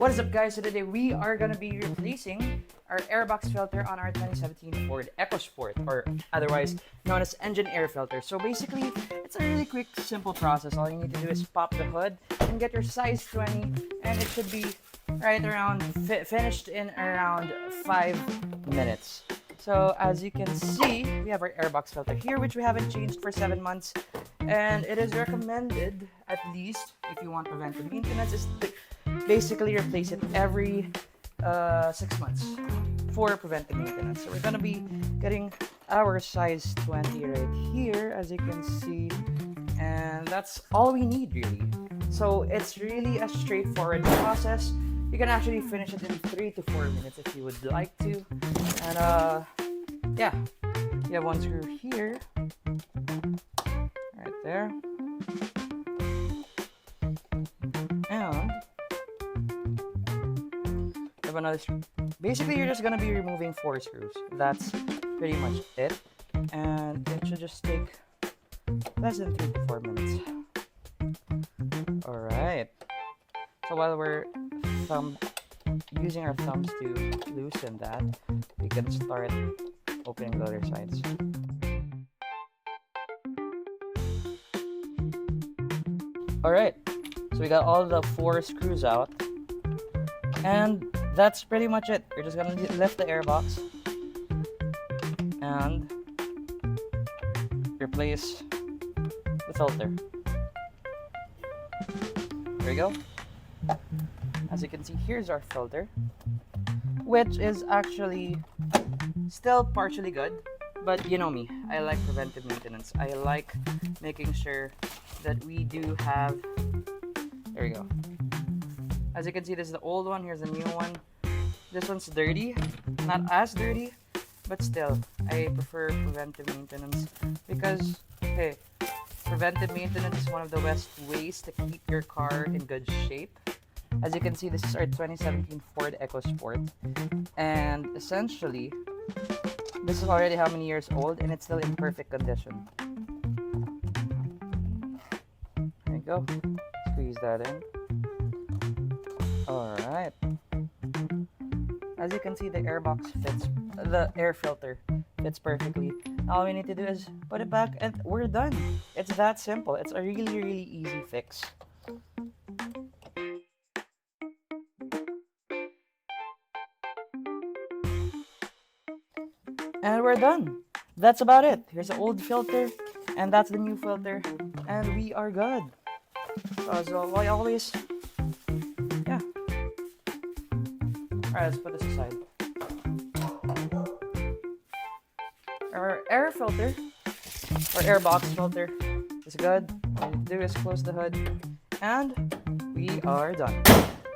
What is up, guys? So today we are going to be replacing our airbox filter on our 2017 Ford EcoSport, or otherwise known as engine air filter. So basically, it's a really quick, simple process. All you need to do is pop the hood and get your size 20, and it should be right around finished in around 5 minutes. So as you can see, we have our airbox filter here, which we haven't changed for 7 months, and it is recommended, at least if you want preventive maintenance, is to basically replace it every 6 months for preventive maintenance. So we're gonna be getting our size 20 right here, as you can see, and that's all we need really. So it's really a straightforward process. You can actually finish it in 3 to 4 minutes if you would like to. And yeah, you have one screw here, right there, and you have another screw. Basically, you're just gonna be removing 4 screws. That's pretty much it, and it should just take less than 3 to 4 minutes. All right. So while we're using our thumbs to loosen that, we can start opening the other sides. Alright, so we got all the 4 screws out, and that's pretty much it. We're just gonna lift the airbox and replace the filter. There we go. As you can see, here's our filter, which is actually still partially good, but you know me, I like preventive maintenance. I like making sure that we do have, there we go. As you can see, this is the old one, here's the new one. This one's dirty, not as dirty, but still, I prefer preventive maintenance because, hey, preventive maintenance is one of the best ways to keep your car in good shape. As you can see, this is our 2017 Ford EcoSport, and essentially, this is already how many years old, and it's still in perfect condition. There you go. Squeeze that in. Alright. As you can see, the airbox fits, the air filter fits perfectly. All we need to do is put it back, and we're done. It's that simple. It's a really, really easy fix. And we're done. That's about it. Here's the old filter, and that's the new filter, and we are good. So I always, yeah. Alright, let's put this aside. Our air filter, or airbox filter, is good. All you need to do is close the hood, and we are done.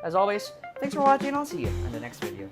As always, thanks for watching. I'll see you in the next video.